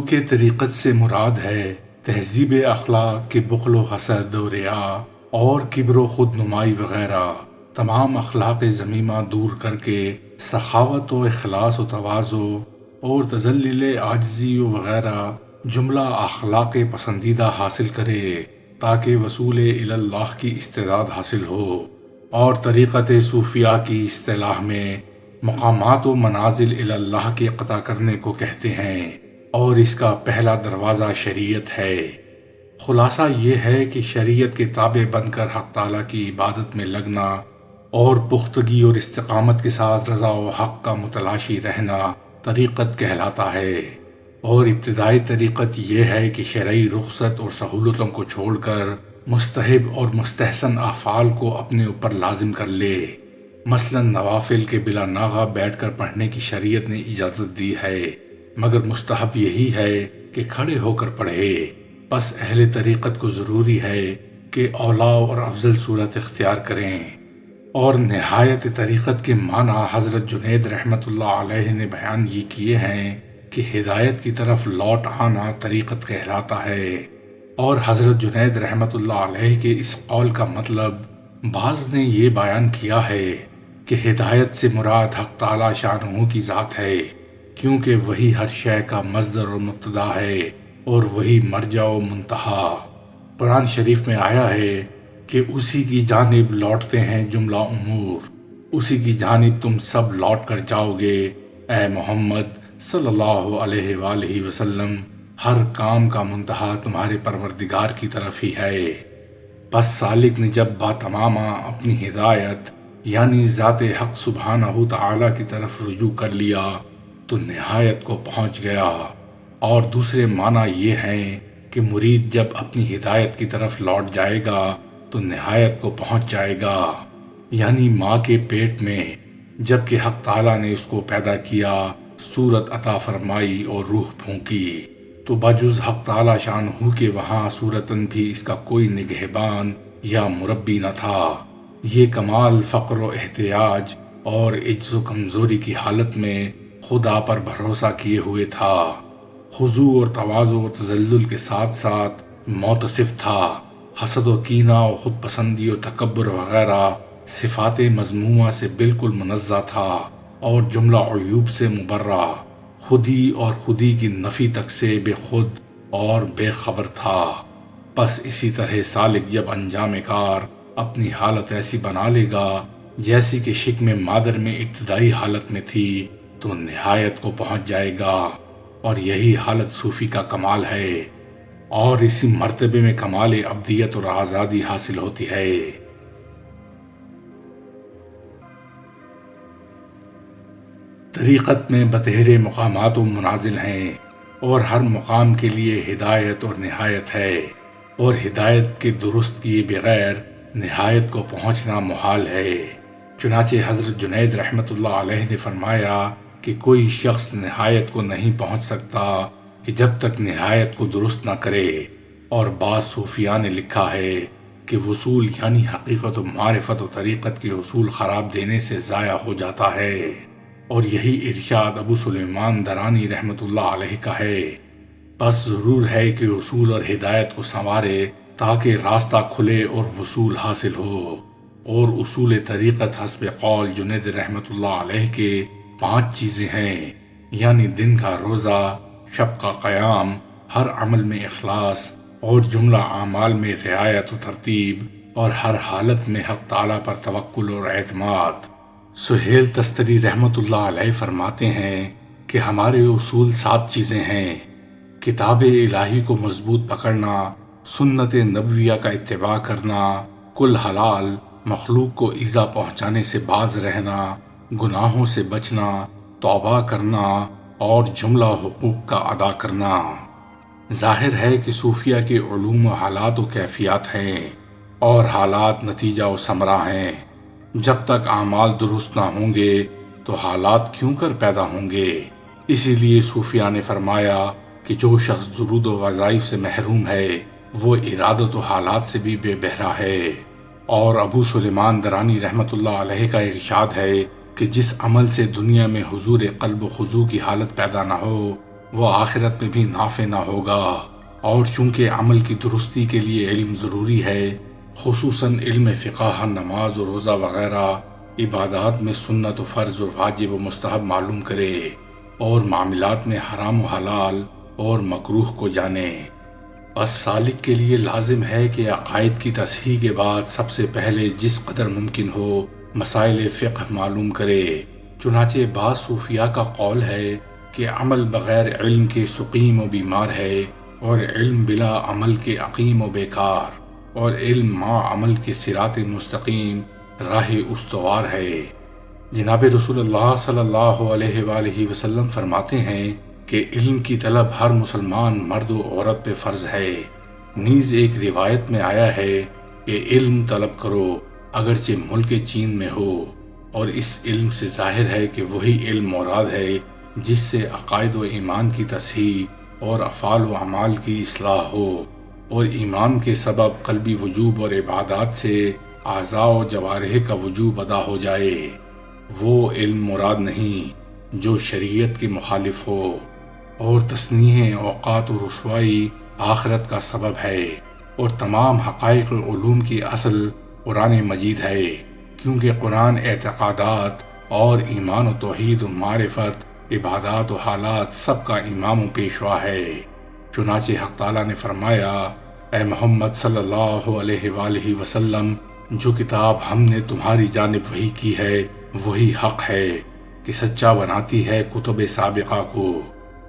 سلوک طریقت سے مراد ہے تہذیب اخلاق کے بخل و حسد و ریا اور کبر و خود نمائی وغیرہ تمام اخلاق ذمیمہ دور کر کے سخاوت و اخلاص و تواضع اور تذلل عاجزی و وغیرہ جملہ اخلاق پسندیدہ حاصل کرے تاکہ وصول الی اللہ کی استعداد حاصل ہو۔ اور طریقت صوفیہ کی اصطلاح میں مقامات و منازل الی اللہ کے قطع کرنے کو کہتے ہیں، اور اس کا پہلا دروازہ شریعت ہے۔ خلاصہ یہ ہے کہ شریعت کے تابع بن کر حق تعالیٰ کی عبادت میں لگنا اور پختگی اور استقامت کے ساتھ رضا و حق کا متلاشی رہنا طریقت کہلاتا ہے۔ اور ابتدائی طریقت یہ ہے کہ شرعی رخصت اور سہولتوں کو چھوڑ کر مستحب اور مستحسن افعال کو اپنے اوپر لازم کر لے۔ مثلا نوافل کے بلا ناغہ بیٹھ کر پڑھنے کی شریعت نے اجازت دی ہے، مگر مستحب یہی ہے کہ کھڑے ہو کر پڑھے۔ پس اہل طریقت کو ضروری ہے کہ اولا اور افضل صورت اختیار کریں۔ اور نہایت طریقت کے معنی حضرت جنید رحمت اللہ علیہ نے بیان یہ کیے ہیں کہ ہدایت کی طرف لوٹ آنا طریقت کہلاتا ہے۔ اور حضرت جنید رحمت اللہ علیہ کے اس قول کا مطلب بعض نے یہ بیان کیا ہے کہ ہدایت سے مراد حق تعالی شانہ کی ذات ہے، کیونکہ وہی ہر شے کا مصدر و مبتدا ہے اور وہی مرجع و منتہا۔ قرآن شریف میں آیا ہے کہ اسی کی جانب لوٹتے ہیں جملہ امور، اسی کی جانب تم سب لوٹ کر جاؤ گے اے محمد صلی اللہ علیہ وآلہ وسلم، ہر کام کا منتہا تمہارے پروردگار کی طرف ہی ہے۔ پس سالک نے جب باتمامہ اپنی ہدایت یعنی ذات حق سبحانہ تعالی کی طرف رجوع کر لیا تو نہایت کو پہنچ گیا۔ اور دوسرے معنی یہ ہیں کہ مرید جب اپنی ہدایت کی طرف لوٹ جائے گا تو نہایت کو پہنچ جائے گا، یعنی ماں کے پیٹ میں جب کہ حق تعالیٰ نے اس کو پیدا کیا، صورت عطا فرمائی اور روح پھونکی، تو بجز حق تعالیٰ شانہ کے وہاں صورتاً بھی اس کا کوئی نگہبان یا مربی نہ تھا۔ یہ کمال فقر و احتیاج اور عجز و کمزوری کی حالت میں خدا پر بھروسہ کیے ہوئے تھا، خضوع اور تواضع و تذلل کے ساتھ ساتھ موتصف تھا، حسد و کینہ و خود پسندی و تکبر وغیرہ صفات مذمومہ سے بالکل منزہ تھا، اور جملہ عیوب سے مبرہ، خودی اور خودی کی نفی تک سے بے خود اور بے خبر تھا۔ پس اسی طرح سالک جب انجام کار اپنی حالت ایسی بنا لے گا جیسی کہ شکم مادر میں ابتدائی حالت میں تھی تو نہایت کو پہنچ جائے گا، اور یہی حالت صوفی کا کمال ہے، اور اسی مرتبے میں کمال ابدیت اور آزادی حاصل ہوتی ہے۔ طریقت میں بتہرے مقامات و منازل ہیں، اور ہر مقام کے لیے ہدایت اور نہایت ہے، اور ہدایت کے درست کیے بغیر نہایت کو پہنچنا محال ہے۔ چنانچہ حضرت جنید رحمت اللہ علیہ نے فرمایا کہ کوئی شخص نہایت کو نہیں پہنچ سکتا کہ جب تک نہایت کو درست نہ کرے۔ اور بعض صوفیاء نے لکھا ہے کہ وصول یعنی حقیقت و معرفت و طریقت کے اصول خراب دینے سے ضائع ہو جاتا ہے، اور یہی ارشاد ابو سلیمان درانی رحمت اللہ علیہ کا ہے۔ بس ضرور ہے کہ اصول اور ہدایت کو سنوارے تاکہ راستہ کھلے اور وصول حاصل ہو۔ اور اصول طریقت حسب قول جنید رحمت اللہ علیہ کے 5 چیزیں ہیں، یعنی دن کا روزہ، شب کا قیام، ہر عمل میں اخلاص، اور جملہ اعمال میں رعایت و ترتیب، اور ہر حالت میں حق تعالیٰ پر توکل اور اعتماد۔ سہیل تستری رحمت اللہ علیہ فرماتے ہیں کہ ہمارے اصول 7 چیزیں ہیں: کتاب الہی کو مضبوط پکڑنا، سنت نبویہ کا اتباع کرنا، کل حلال، مخلوق کو ایذا پہنچانے سے باز رہنا، گناہوں سے بچنا، توبہ کرنا، اور جملہ حقوق کا ادا کرنا۔ ظاہر ہے کہ صوفیہ کے علوم و حالات و کیفیات ہیں، اور حالات نتیجہ و ثمرہ ہیں۔ جب تک اعمال درست نہ ہوں گے تو حالات کیوں کر پیدا ہوں گے؟ اسی لیے صوفیہ نے فرمایا کہ جو شخص درود و وظائف سے محروم ہے وہ ارادت و حالات سے بھی بے بہرہ ہے۔ اور ابو سلیمان درانی رحمت اللہ علیہ کا ارشاد ہے کہ جس عمل سے دنیا میں حضور قلب و خضوع کی حالت پیدا نہ ہو وہ آخرت میں بھی نافع نہ ہوگا۔ اور چونکہ عمل کی درستی کے لیے علم ضروری ہے، خصوصاً علم فقہ، نماز و روزہ وغیرہ عبادات میں سنت و فرض و واجب و مستحب معلوم کرے، اور معاملات میں حرام و حلال اور مکروہ کو جانے۔ بس سالک کے لیے لازم ہے کہ عقائد کی تصحیح کے بعد سب سے پہلے جس قدر ممکن ہو مسائل فقہ معلوم کرے۔ چنانچہ بعض صوفیاء کا قول ہے کہ عمل بغیر علم کے سقیم و بیمار ہے، اور علم بلا عمل کے عقیم و بیکار، اور علم مع عمل کے صراط مستقیم راہ استوار ہے۔ جناب رسول اللہ صلی اللہ علیہ وآلہ وسلم فرماتے ہیں کہ علم کی طلب ہر مسلمان مرد و عورت پہ فرض ہے۔ نیز ایک روایت میں آیا ہے کہ علم طلب کرو اگرچہ ملک چین میں ہو، اور اس علم سے ظاہر ہے کہ وہی علم مراد ہے جس سے عقائد و ایمان کی تصحیح اور افعال و اعمال کی اصلاح ہو، اور ایمان کے سبب قلبی وجوب اور عبادات سے اعضاء و جوارح کا وجوب ادا ہو جائے۔ وہ علم مراد نہیں جو شریعت کے مخالف ہو، اور تصنیع اوقات و رسوائی آخرت کا سبب ہے، اور تمام حقائق و علوم کی اصل قرآن مجید ہے، کیونکہ قرآن اعتقادات اور ایمان و توحید و معرفت، عبادات و حالات سب کا امام و پیشوا ہے۔ چنانچہ حق تعالیٰ نے فرمایا، اے محمد صلی اللہ علیہ وآلہ وسلم، جو کتاب ہم نے تمہاری جانب وحی کی ہے وہی حق ہے کہ سچا بناتی ہے کتب سابقہ کو۔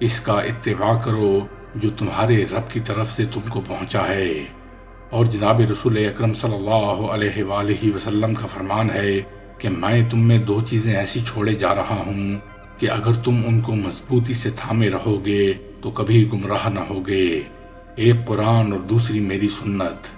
اس کا اتباع کرو جو تمہارے رب کی طرف سے تم کو پہنچا ہے۔ اور جناب رسول اکرم صلی اللہ علیہ وآلہ وسلم کا فرمان ہے کہ میں تم میں دو چیزیں ایسی چھوڑے جا رہا ہوں کہ اگر تم ان کو مضبوطی سے تھامے رہو گے تو کبھی گمراہ نہ ہوگے، ایک قرآن اور دوسری میری سنت۔